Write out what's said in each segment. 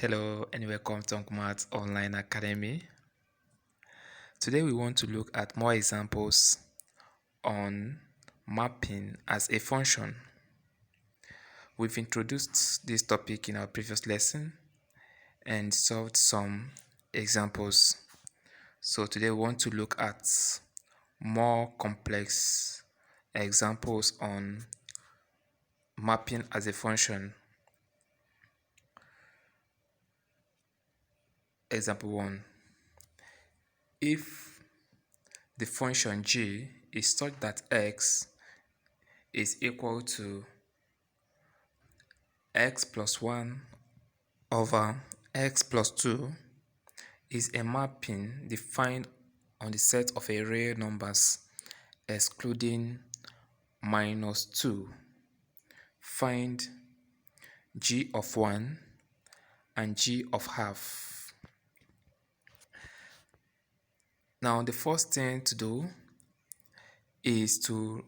Hello and welcome to Maths Online Academy. Today we want to look at more examples on mapping as a function. We've introduced this topic in our previous lesson and solved some examples. So today we want to look at more complex examples on mapping as a function. Example 1. If the function g is such that x is equal to x plus 1 over x plus 2 is a mapping defined on the set of a real numbers excluding minus 2. Find g of 1 and g of half. Now the first thing to do is to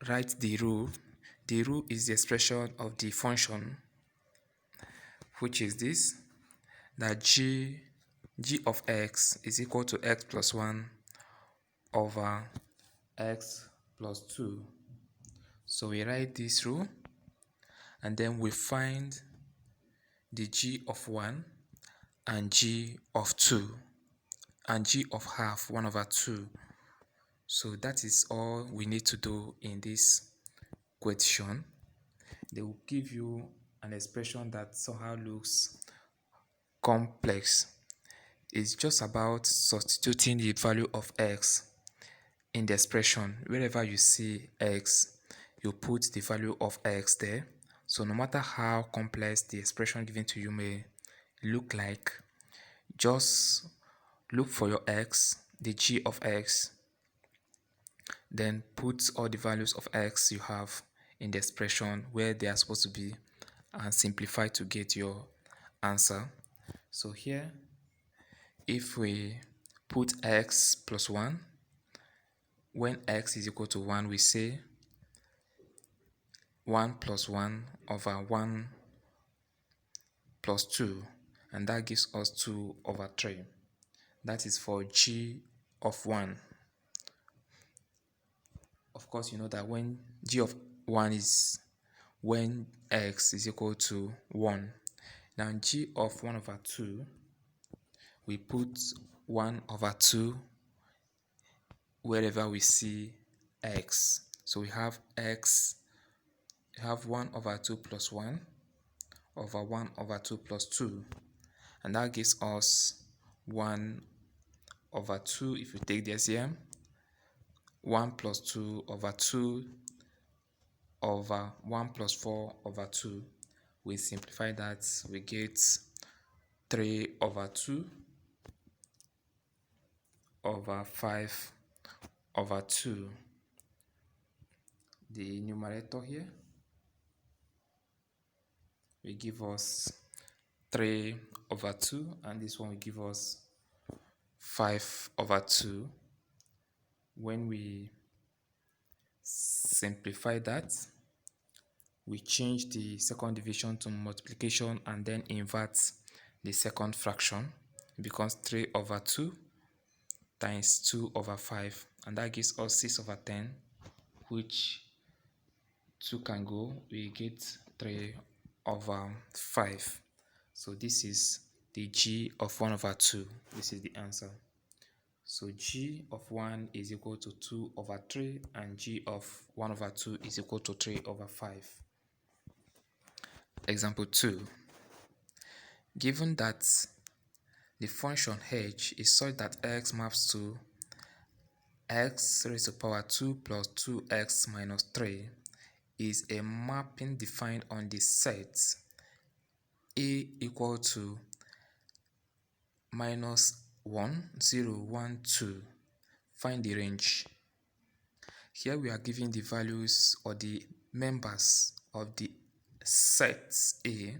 write the rule. The rule is the expression of the function, which is this, that g of x is equal to x plus 1 over x plus 2. So we write this rule and then we find the g of 1 and g of 2 and g of half 1 over 2. So that is all we need to do in this question. They will give you an expression that somehow looks complex. It's just about substituting the value of x in the expression. Wherever you see x, you put the value of x there. So no matter how complex the expression given to you may look like, just look for your x, the g of x, then put all the values of x you have in the expression where they are supposed to be and simplify to get your answer. So here, if we put x plus 1, when x is equal to 1, we say 1 plus 1 over 1 plus 2, and that gives us 2 over 3. That is for g of 1. Of course, you know that when g of 1 is when x is equal to 1. Now g of 1 over 2, we put 1 over 2 wherever we see x. So we have x, we have 1 over 2 plus 1 over 1 over 2 plus 2, and that gives us 1 over 2 if we take the LCM, 1 plus 2 over 2 over 1 plus 4 over 2. We simplify that, we get 3 over 2 over 5 over 2. The numerator here will give us 3 over 2, and this one will give us 5 over 2. When we simplify that, we change the second division to multiplication and then invert the second fraction. It becomes 3 over 2 times 2 over 5, and that gives us 6 over 10, which 2 can go, we get 3 over 5. So this is the g of 1 over 2. This is the answer. So g of 1 is equal to 2 over 3 and g of 1 over 2 is equal to 3 over 5. Example 2. Given that the function h is such that x maps to x raised to power 2 plus 2x minus 3 is a mapping defined on the set a equal to minus 1, 0, 1, 2. Find the range. Here we are given the values or the members of the set A,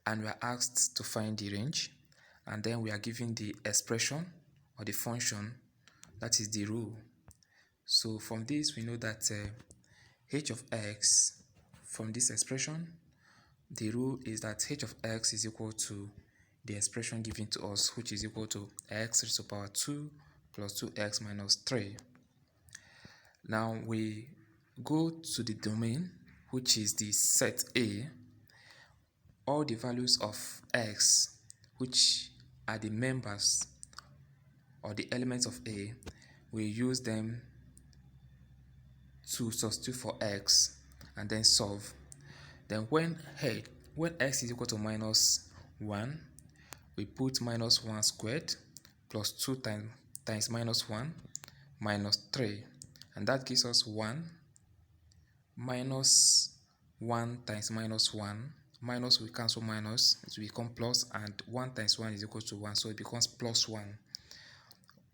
and we are asked to find the range, and then we are given the expression or the function, that is the rule. So from this we know that h of x from this expression the rule is that h of x is equal to the expression given to us, which is equal to x raised to the power 2 plus 2x minus 3. Now we go to the domain, which is the set A. All the values of x, which are the members or the elements of A, we use them to substitute for x and then solve. Then when x is equal to minus 1, we put minus 1 squared plus 2 times minus 1 minus 3, and that gives us 1 minus 1 times minus 1. Minus we cancel minus, it will become plus, and 1 times 1 is equal to 1, so it becomes plus 1.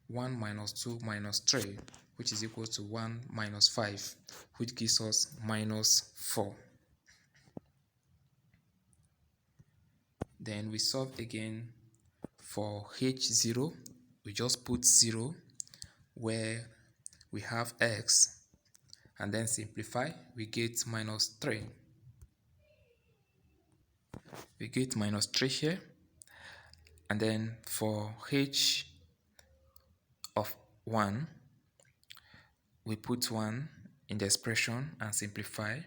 1 minus 2 minus 3, which is equal to 1 minus 5, which gives us minus 4. Then we solve again for h0. We just put 0 where we have x, and then simplify, we get minus 3. We get minus 3 here, and then for h of 1, we put 1 in the expression and simplify.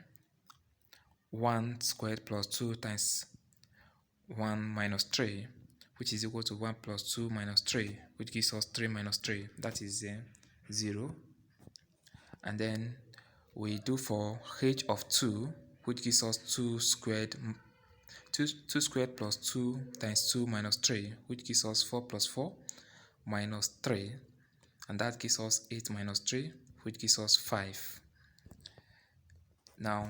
1 squared plus 2 times 1 minus 3, which is equal to 1 plus 2 minus 3, which gives us 3 minus 3, that is 0. And then we do for h of 2, which gives us 2 squared plus 2 times 2 minus 3, which gives us 4 plus 4 minus 3, and that gives us 8 minus 3, which gives us 5. Now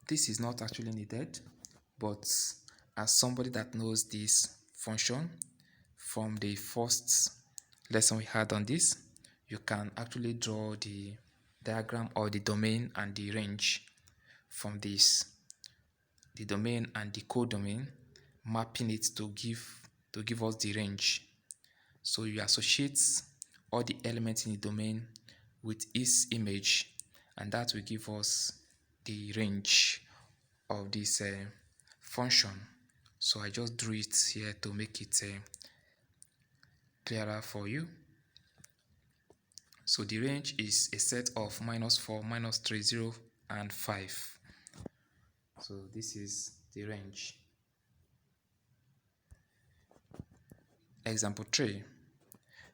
this is not actually needed, but as somebody that knows this function from the first lesson we had on this, you can actually draw the diagram or the domain and the range from this. The domain and the codomain, mapping it to give us the range. So you associate all the elements in the domain with its image, and that will give us the range of this function. So I just drew it here to make it clearer for you. So the range is a set of minus 4, minus 3, 0, and 5. So this is the range. Example 3.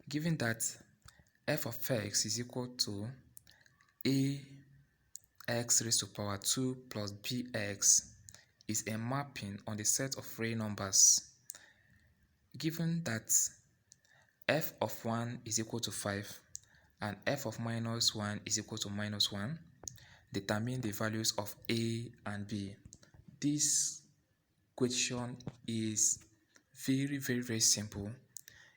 Given that f of x is equal to ax raised to power 2 plus bx is a mapping on the set of real numbers. Given that f of 1 is equal to 5 and f of minus 1 is equal to minus 1, determine the values of a and b. This question is very simple.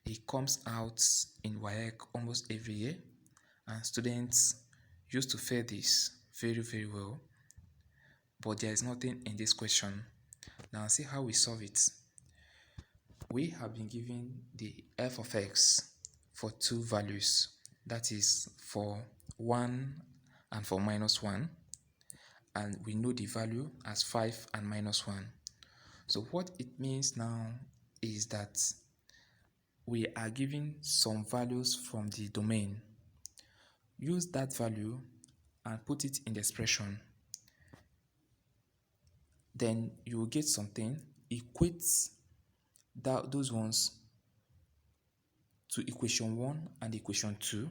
It comes out in WAEC almost every year, and students used to fail this very well, but there is nothing in this question. Now see how we solve it. We have been given the f of x for two values, that is for 1 and for minus 1, and we know the value as 5 and minus 1. So what it means now is that we are given some values from the domain. Use that value and put it in the expression. Then you will get something, equate those ones to equation 1 and equation 2.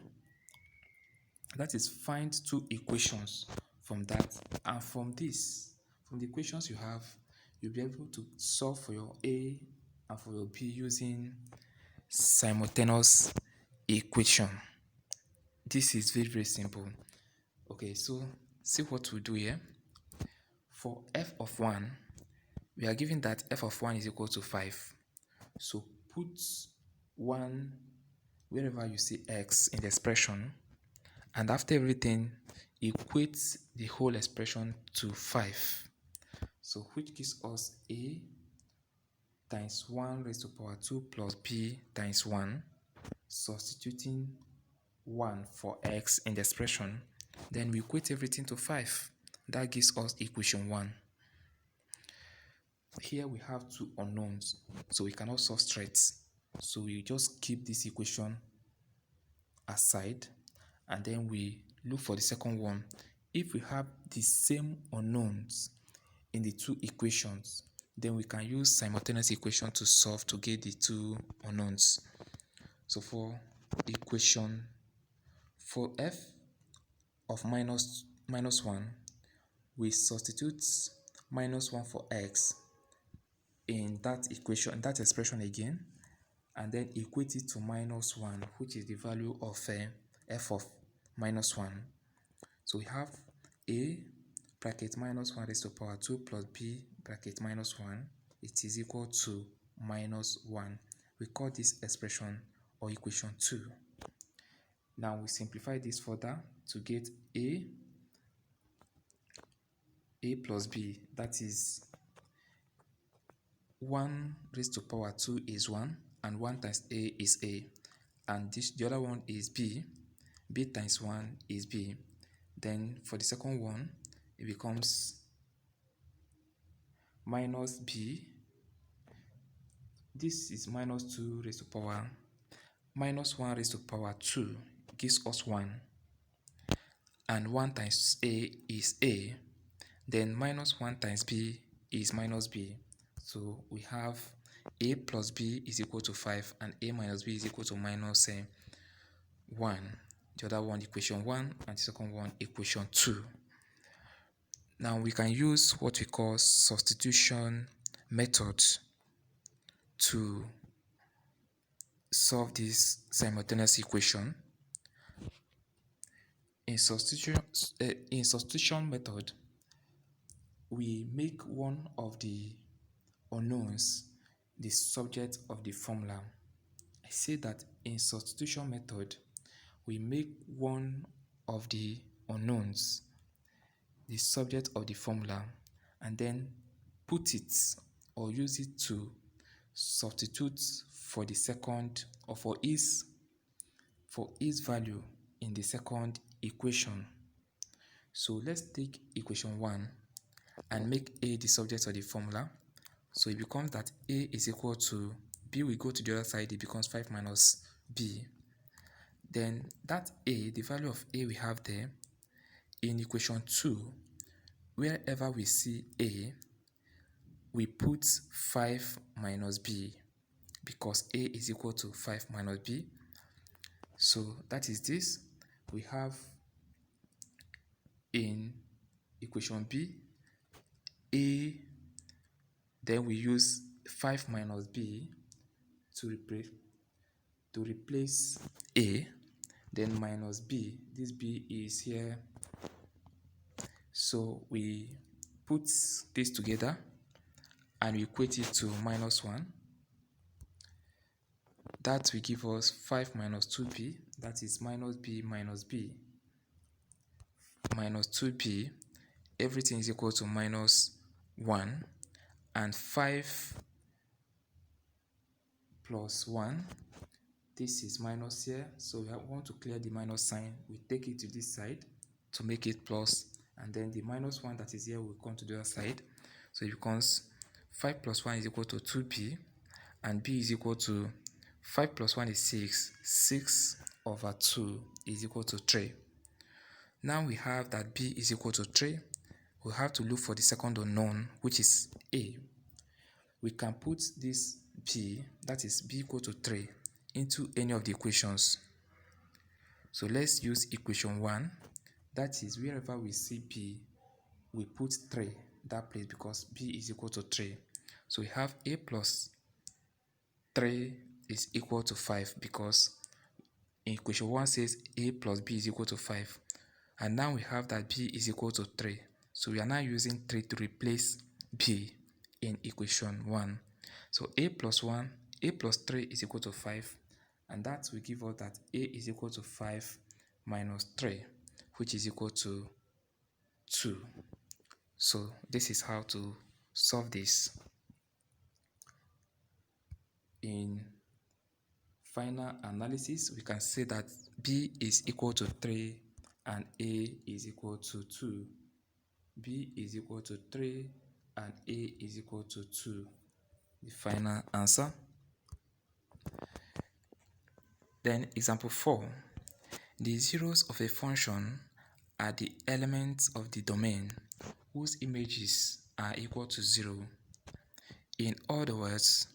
That is, find two equations from that, and from this, from the equations you have, you'll be able to solve for your A and for your B using simultaneous equation. This is very simple. Okay, so see what we do here. For f of 1, we are given that f of 1 is equal to 5. So put 1 wherever you see x in the expression, and after everything, equate the whole expression to 5. So which gives us a times 1 raised to power 2 plus b times 1, substituting 1 for x in the expression. Then we equate everything to 5. That gives us equation 1. here we have two unknowns, so we cannot solve straight. So we just keep this equation aside, and then we look for the second one. If we have the same unknowns in the two equations, then we can use simultaneous equation to solve to get the two unknowns. So for f of minus 1, we substitute minus 1 for x in that equation, that expression again, and then equate it to minus 1, which is the value of f of minus 1. So we have a bracket minus 1 raised to power 2 plus b bracket minus 1, it is equal to minus 1. We call this expression or equation 2. Now we simplify this further to get a plus b, that is 1 raised to power 2 is 1, and 1 times a is a, and the other one is b times 1 is b. Then for the second one, it becomes minus b, this is minus 2 raised to power minus 1 raised to power 2 gives us 1, and 1 times a is a, then minus 1 times b is minus b. So we have a plus b is equal to 5, and a minus b is equal to minus 1. The other one, equation 1, and the second one, equation 2. Now we can use what we call substitution method to solve this simultaneous equation. In substitution method, we make one of the unknowns the subject of the formula. I say that in substitution method, we make one of the unknowns the subject of the formula, and then put it or use it to substitute for the second, or for its value in the second equation. So let's take equation 1 and make a the subject of the formula. So it becomes that a is equal to b, we go to the other side, it becomes 5 minus b. Then that a, the value of a we have there in equation 2, wherever we see a, we put 5 minus b, because a is equal to 5 minus b. So that is this. We have in equation b a, then we use 5 minus b to replace a, then minus b, this b is here, so we put this together and we equate it to minus 1. That will give us 5 minus 2b, that is minus b minus 2b, everything is equal to minus 1, and 5 plus 1, this is minus here, so we want to clear the minus sign, we take it to this side to make it plus, and then the minus 1 that is here will come to the other side, so it becomes 5 plus 1 is equal to 2b, and b is equal to 5 plus 1 is 6, 6 over 2 is equal to 3. Now we have that b is equal to 3, we have to look for the second unknown, which is a. We can put this b, that is b equal to 3, into any of the equations. So let's use equation 1, that is wherever we see b, we put 3 that place, because b is equal to 3. So we have a plus 3 is equal to 5, because in equation 1 says a plus b is equal to 5. And now we have that b is equal to 3. So we are now using 3 to replace b in equation 1. So a plus 3 is equal to 5. And that will give us that a is equal to 5 minus 3, which is equal to 2. So this is how to solve this. In final analysis, we can say that b is equal to 3 and a is equal to 2. b is equal to 3 and a is equal to 2. The final answer. Then example 4. The zeros of a function are the elements of the domain whose images are equal to 0. In other words,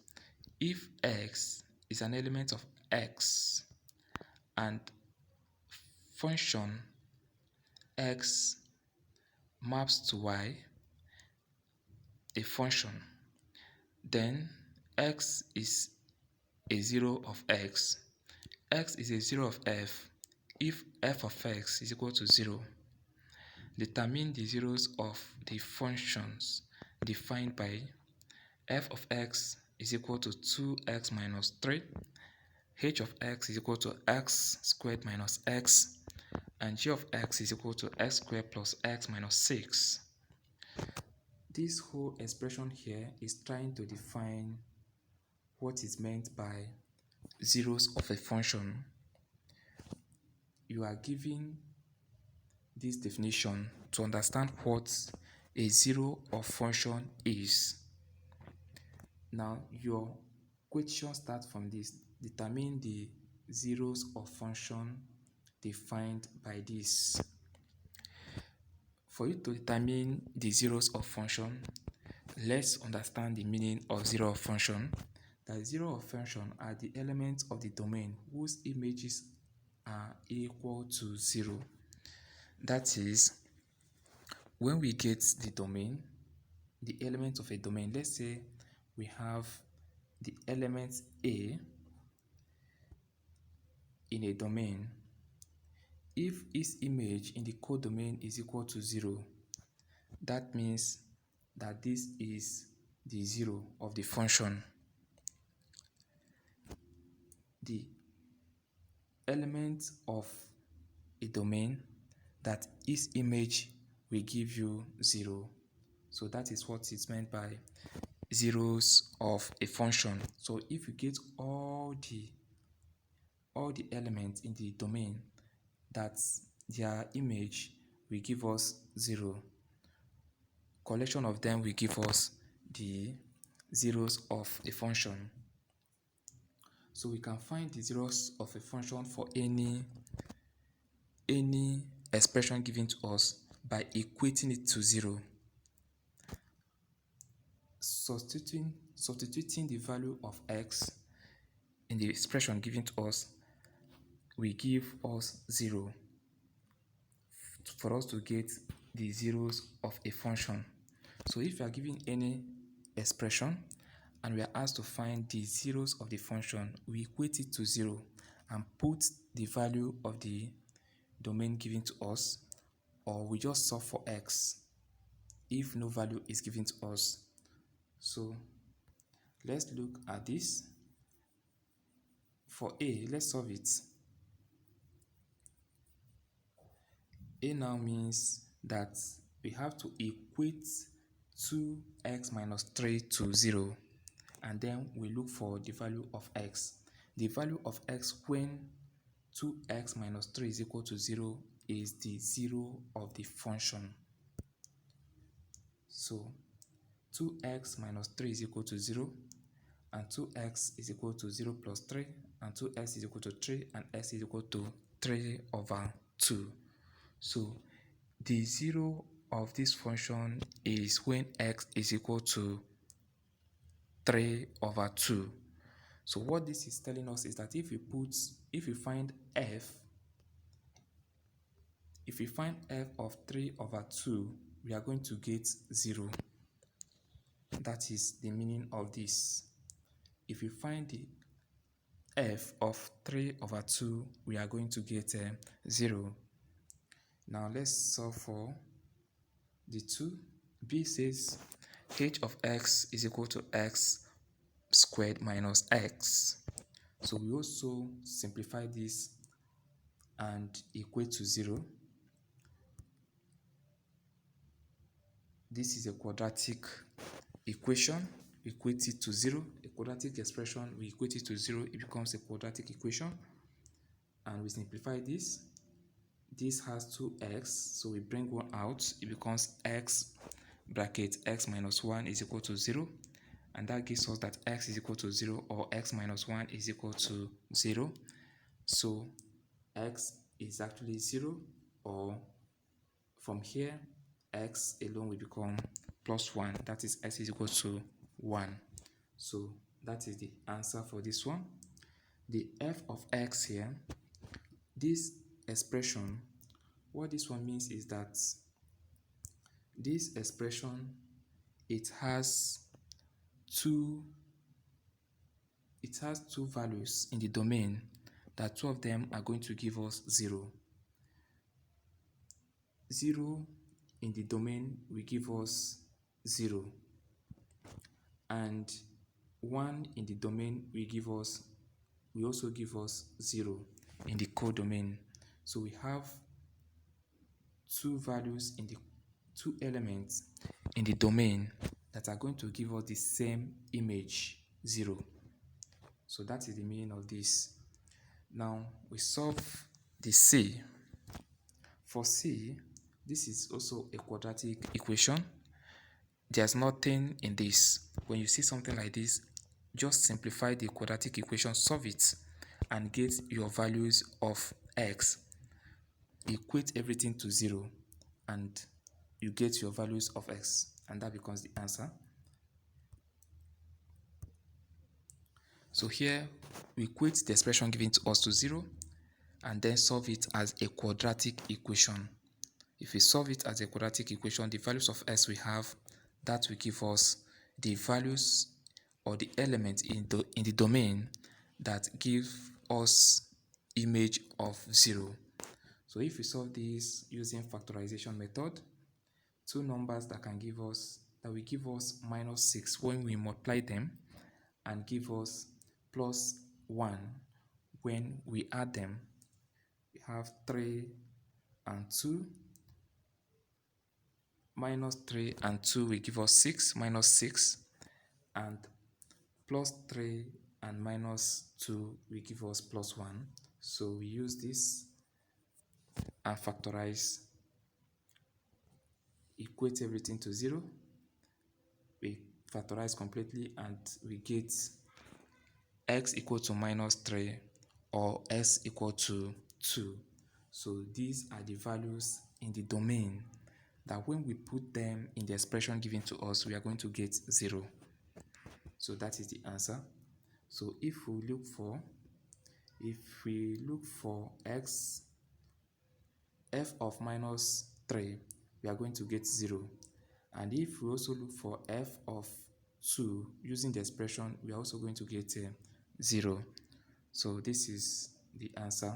if x is an element of x and function x maps to y, a function, then x is a 0 of x. X is a 0 of f if f of x is equal to 0. Determine the zeros of the functions defined by f of x is equal to 2x minus 3, h of x is equal to x squared minus x, and g of x is equal to x squared plus x minus 6. This whole expression here is trying to define what is meant by zeros of a function. You are given this definition to understand what a zero of function is. Now your question starts from this. Determine the zeros of function defined by this. For you to determine the zeros of function, let's understand the meaning of zero of function. The zero of function are the elements of the domain whose images are equal to 0. That is, when we get the domain, the element of a domain, let's say we have the element A in a domain. If its image in the codomain is equal to 0, that means that this is the 0 of the function. The element of a domain that its image will give you 0. So that is what is meant by zeros of a function. So if you get all the elements in the domain that their image will give us 0, collection of them will give us the zeros of a function. So we can find the zeros of a function for any expression given to us by equating it to 0. Substituting the value of x in the expression given to us will give us 0 for us to get the zeros of a function. So if we are given any expression and we are asked to find the zeros of the function, we equate it to 0 and put the value of the domain given to us, or we just solve for x if no value is given to us. So let's look at this. For a, let's solve it. A now means that we have to equate 2x minus 3 to 0, and then we look for the value of x. The value of x when 2x minus 3 is equal to 0 is the 0 of the function. So 2x minus 3 is equal to 0, and 2x is equal to 0 plus 3, and 2x is equal to 3, and x is equal to 3 over 2. So the 0 of this function is when x is equal to 3 over 2. So what this is telling us is that if we find f of 3 over 2, we are going to get 0. That is the meaning of this. If we find the f of 3 over 2, we are going to get 0. Now let's solve for the 2. B says h of x is equal to x squared minus x. So we also simplify this and equate to 0. This is a quadratic equation. Equate it to 0. A quadratic expression, we equate it to 0, it becomes a quadratic equation. And we simplify this. This has 2x, so we bring one out, it becomes x bracket x minus 1 is equal to 0, and that gives us that x is equal to 0 or x minus 1 is equal to 0. So x is actually 0, or from here x alone will become plus 1, that is x is equal to 1. So that is the answer for this one. The f of x here, this expression, what this one means is that this expression, it has two values in the domain, that two of them are going to give us 0. 0 in the domain will give us 0, and 1 in the domain will also give us 0 in the codomain. So we have two values in the two elements in the domain that are going to give us the same image, 0. So that is the meaning of this. Now we solve the C. For C, this is also a quadratic equation. There's nothing in this. When you see something like this, just simplify the quadratic equation, solve it, and get your values of x. Equate everything to 0, and you get your values of x, and that becomes the answer. So here we equate the expression given to us to 0, and then solve it as a quadratic equation. If we solve it as a quadratic equation, the values of x we have, that will give us the values or the elements in the domain that give us image of 0. So if we solve this using factorization method, two numbers that will give us minus 6 when we multiply them, and give us plus 1 when we add them. We have 3 and 2. Minus 3 and 2 will give us 6, minus 6, and plus 3 and minus 2 will give us plus 1. So we use this and factorize, equate everything to 0. We factorize completely, and we get x equal to minus 3 or x equal to 2. So these are the values in the domain that when we put them in the expression given to us, we are going to get 0. So that is the answer. So if we look for f of minus 3, we are going to get 0. And if we also look for f of 2 using the expression, we are also going to get 0. So this is the answer,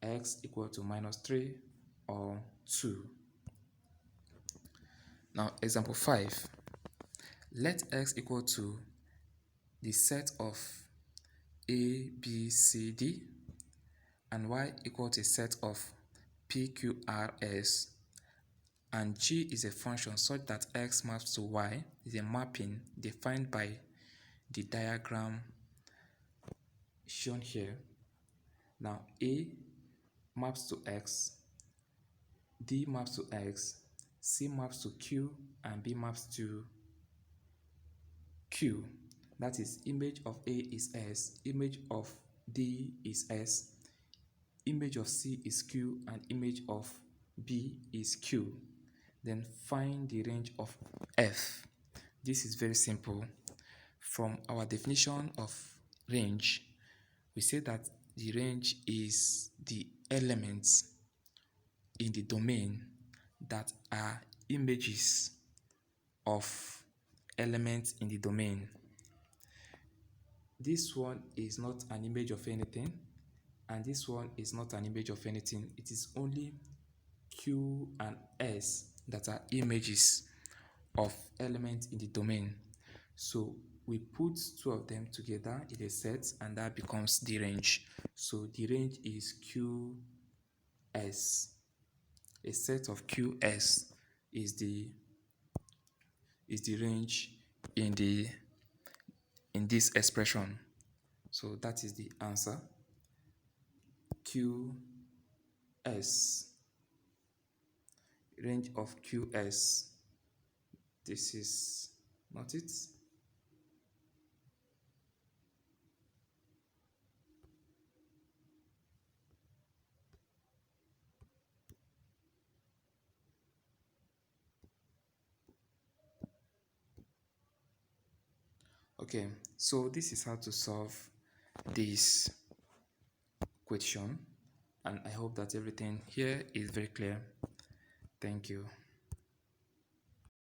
x equal to minus 3 or 2. Now example 5. Let x equal to the set of a, b, c, d, and y equal to a set of p, q, r, s, and g is a function such that x maps to y is a mapping defined by the diagram shown here. Now a maps to x, d maps to x, c maps to q, and b maps to q. That is, image of a is s, image of d is s, image of c is q, and image of b is q. Then find the range of f. This is very simple. From our definition of range, we say that the range is the elements in the domain that are images of elements in the domain. This one is not an image of anything, and this one is not an image of anything. It is only q and s that are images of elements in the domain. So we put two of them together in a set, and that becomes the range. So the range is qs. A set of qs is the range in this expression. So that is the answer, qs. Range of qs This is not it. Okay, so this is how to solve this question, and I hope that everything here is very clear. Thank you.